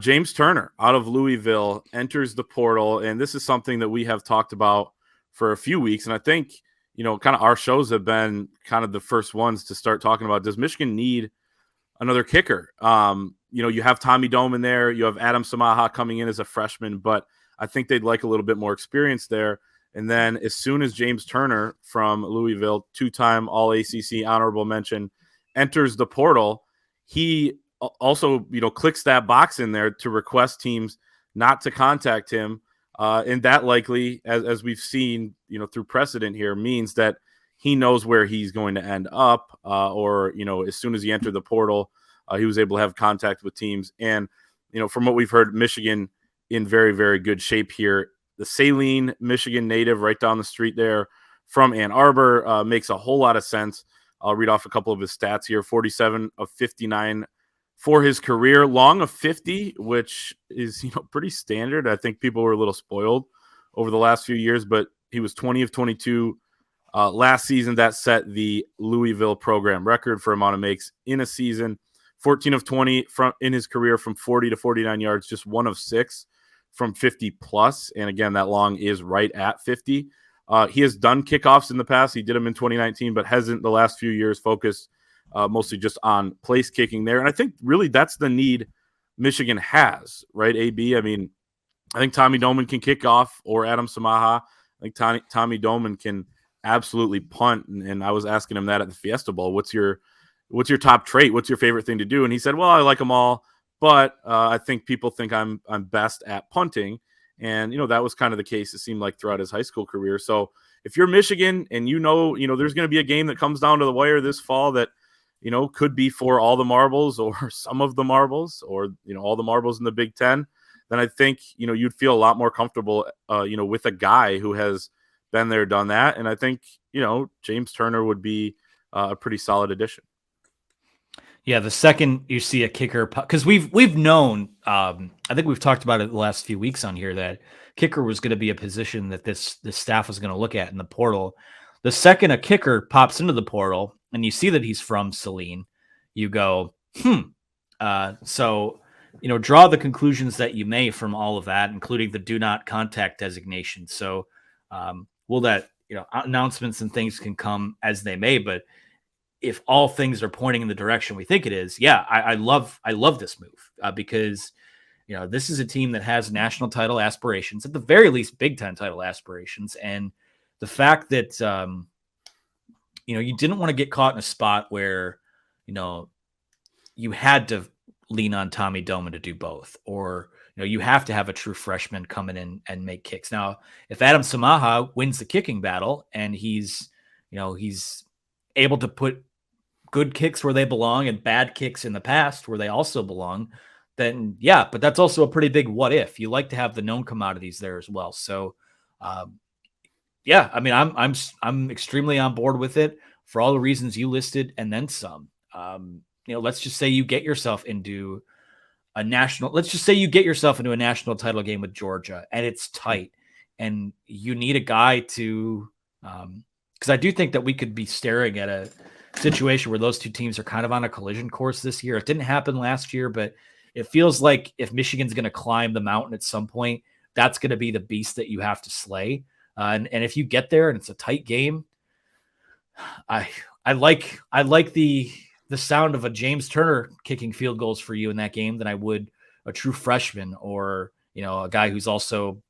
James Turner out of Louisville enters the portal, and this is something that we have talked about for a few weeks. And I think, kind of our shows have been kind of the first ones to start talking about, does Michigan need another kicker? You have Tommy Doman there, you have Adam Samaha coming in as a freshman, but I think they'd like a little bit more experience there. And then as soon as James Turner from Louisville, two-time All-ACC honorable mention, enters the portal, he also, clicks that box in there to request teams not to contact him. And that likely, as we've seen, through precedent here, means that he knows where he's going to end up. Or as soon as he entered the portal, he was able to have contact with teams. And, from what we've heard, Michigan in very, very good shape here. The Saline, Michigan native right down the street there from Ann Arbor makes a whole lot of sense. I'll read off a couple of his stats here. 47 of 59 for his career, long of 50, which is, pretty standard. I think people were a little spoiled over the last few years, but he was 20 of 22 last season. That set the Louisville program record for amount of makes in a season. 14 of 20 in his career from 40 to 49 yards, just 1 of 6 from 50 plus. And again, that long is right at 50. He has done kickoffs in the past. He did them in 2019, but hasn't the last few years focused mostly just on place kicking there. And I think really that's the need Michigan has, right, AB? I mean, I think Tommy Doman can kick off, or Adam Samaha. I think Tommy Doman can absolutely punt. And I was asking him that at the Fiesta Bowl. What's your top trait? What's your favorite thing to do? And he said, well, I like them all, but I think people think I'm best at punting. And, that was kind of the case, it seemed like, throughout his high school career. So if you're Michigan and there's going to be a game that comes down to the wire this fall that, could be for all the marbles or some of the marbles or, all the marbles in the Big Ten, then I think, you'd feel a lot more comfortable, with a guy who has been there, done that. And I think, James Turner would be a pretty solid addition. Yeah, the second you see a kicker, because we've known, I think we've talked about it the last few weeks on here, that kicker was going to be a position that this staff was going to look at in the portal. The second a kicker pops into the portal and you see that he's from Saline, you go, So, draw the conclusions that you may from all of that, including the do not contact designation. So, will that, announcements and things can come as they may, but if all things are pointing in the direction we think it is, I love this move because, this is a team that has national title aspirations, at the very least, Big Ten title aspirations. And the fact that, you didn't want to get caught in a spot where, you had to lean on Tommy Doman to do both, or, you have to have a true freshman coming in and make kicks. Now, if Adam Samaha wins the kicking battle and he's able to put good kicks where they belong and bad kicks in the past where they also belong, then but that's also a pretty big what if. You like to have the known commodities there as well. So, I mean, I'm extremely on board with it for all the reasons you listed and then some. Let's just say you get yourself into a national title game with Georgia and it's tight and you need a guy to, because I do think that we could be staring at a situation where those two teams are kind of on a collision course this year. It didn't happen last year, but it feels like if Michigan's going to climb the mountain at some point, that's going to be the beast that you have to slay. And if you get there and it's a tight game, I like the sound of a James Turner kicking field goals for you in that game than I would a true freshman or, a guy who's also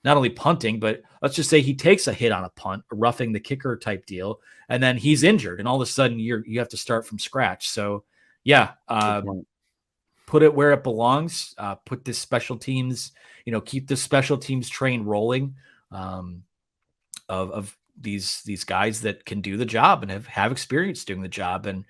not only punting, but let's just say he takes a hit on a punt, a roughing the kicker type deal, and then he's injured, and all of a sudden you have to start from scratch. So, put it where it belongs. Put this special teams, keep the special teams train rolling of these guys that can do the job and have experience doing the job. And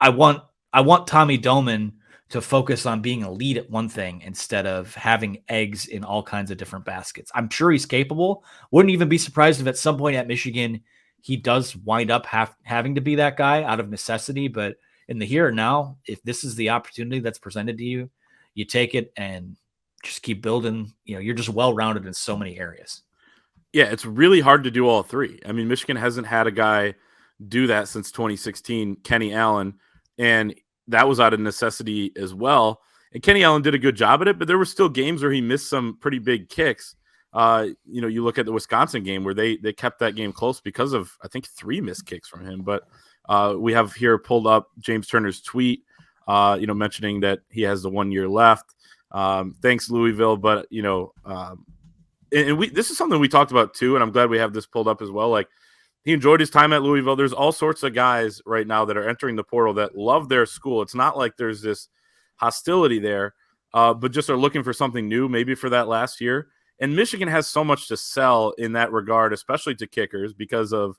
I want Tommy Doman to focus on being elite at one thing instead of having eggs in all kinds of different baskets. I'm sure he's capable. Wouldn't even be surprised if at some point at Michigan, he does wind up having to be that guy out of necessity. But in the here and now, if this is the opportunity that's presented to you, you take it and just keep building. You're just well-rounded in so many areas. Yeah, it's really hard to do all three. I mean, Michigan hasn't had a guy do that since 2016, Kenny Allen, and that was out of necessity as well. And Kenny Allen did a good job at it, but there were still games where he missed some pretty big kicks. You look at the Wisconsin game where they kept that game close because of, I think, 3 missed kicks from him. But we have here pulled up James Turner's tweet, mentioning that he has the 1 year left. Thanks, Louisville. But, this is something we talked about too, and I'm glad we have this pulled up as well. Like, he enjoyed his time at Louisville. There's all sorts of guys right now that are entering the portal that love their school. It's not like there's this hostility there, but just are looking for something new, maybe for that last year. And Michigan has so much to sell in that regard, especially to kickers, because of,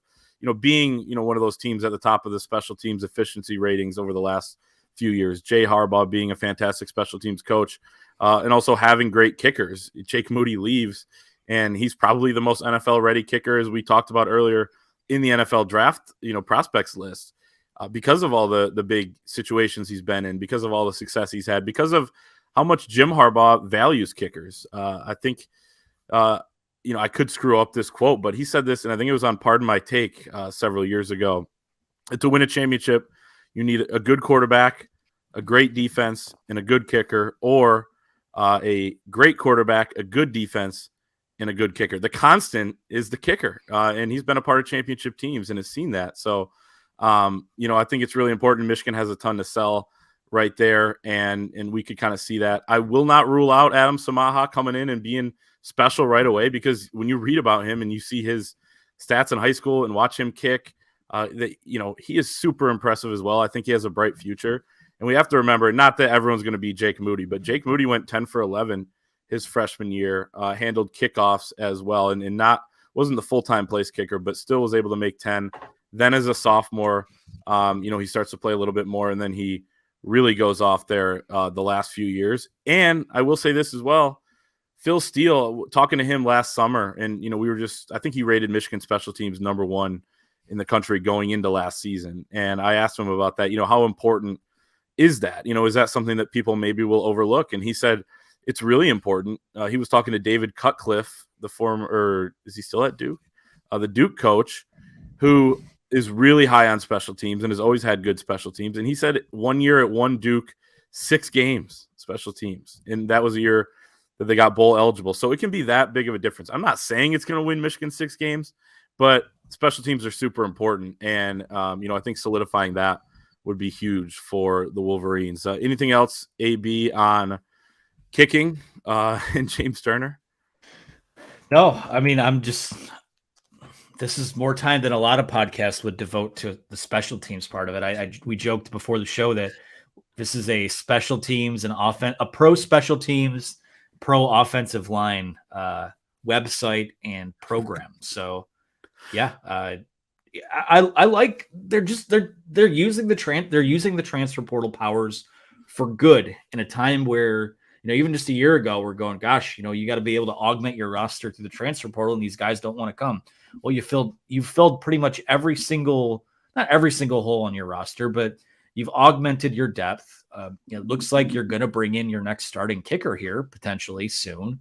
being, one of those teams at the top of the special teams efficiency ratings over the last few years. Jay Harbaugh being a fantastic special teams coach, and also having great kickers. Jake Moody leaves, and he's probably the most NFL-ready kicker, as we talked about earlier, in the NFL draft, prospects list, because of all the big situations he's been in, because of all the success he's had, because of how much Jim Harbaugh values kickers. I think, I could screw up this quote, but he said this, and I think it was on Pardon My Take several years ago. To win a championship, you need a good quarterback, a great defense, and a good kicker, or a great quarterback, a good defense, and a good kicker. The constant is the kicker, and he's been a part of championship teams and has seen that. So, I think it's really important. Michigan has a ton to sell right there, and we could kind of see that. I will not rule out Adam Samaha coming in and being special right away, because when you read about him and you see his stats in high school and watch him kick, he is super impressive as well. I think he has a bright future. And we have to remember, not that everyone's going to be Jake Moody, but Jake Moody went 10 for 11 his freshman year, handled kickoffs as well, and wasn't the full-time place kicker, but still was able to make 10. Then as a sophomore, he starts to play a little bit more, and then he really goes off there the last few years. And I will say this as well, Phil Steele, talking to him last summer, and, I think he rated Michigan special teams number 1 in the country going into last season. And I asked him about that, how important is that? Is that something that people maybe will overlook? And he said, it's really important. He was talking to David Cutcliffe, the former, or is he still at Duke? The Duke coach, who is really high on special teams and has always had good special teams. And he said 1 year at one Duke, 6 games, special teams. And that was a year that they got bowl eligible. So it can be that big of a difference. I'm not saying it's going to win Michigan 6 games, but special teams are super important. And, I think solidifying that would be huge for the Wolverines. Anything else, AB, on kicking and James Turner? No, I mean, this is more time than a lot of podcasts would devote to the special teams part of it. We joked before the show that this is a special teams and a pro special teams, pro offensive line website and program. So yeah, I like, they're using the transfer portal powers for good in a time where, even just a year ago, we're going, gosh, you got to be able to augment your roster through the transfer portal, and these guys don't want to come. Well, you've filled pretty much not every single hole on your roster, but you've augmented your depth. It looks like you're going to bring in your next starting kicker here potentially soon.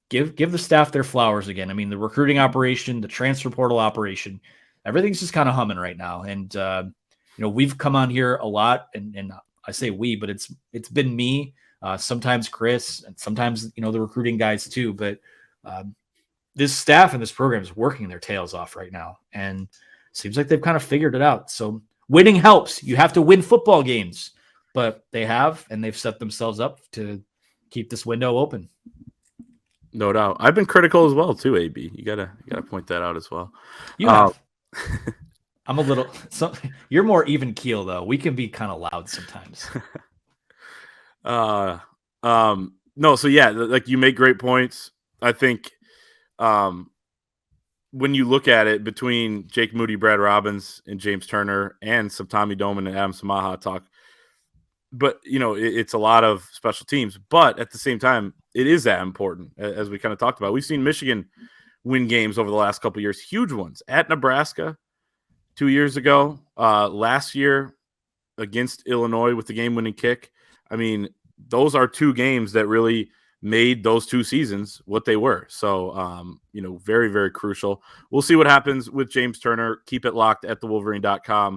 Give the staff their flowers again. I mean, the recruiting operation, the transfer portal operation, everything's just kind of humming right now. And we've come on here a lot, and I say we, but it's been me, sometimes Chris, and sometimes the recruiting guys too. But this staff and this program is working their tails off right now, and it seems like they've kind of figured it out. So winning helps. You have to win football games, but they have, and they've set themselves up to keep this window open. No doubt. I've been critical as well too, AB. You gotta point that out as well. You have. I'm a little. You're more even keel though. We can be kind of loud sometimes. No. So yeah, like, you make great points. I think, when you look at it between Jake Moody, Brad Robbins, and James Turner, and some Tommy Doman and Adam Samaha talk, but it's a lot of special teams. But at the same time, it is that important, as we kind of talked about. We've seen Michigan win games over the last couple of years, huge ones at Nebraska 2 years ago, last year against Illinois with the game-winning kick. I mean, those are 2 games that really made those 2 seasons what they were. So, very, very crucial. We'll see what happens with James Turner. Keep it locked at thewolverine.com.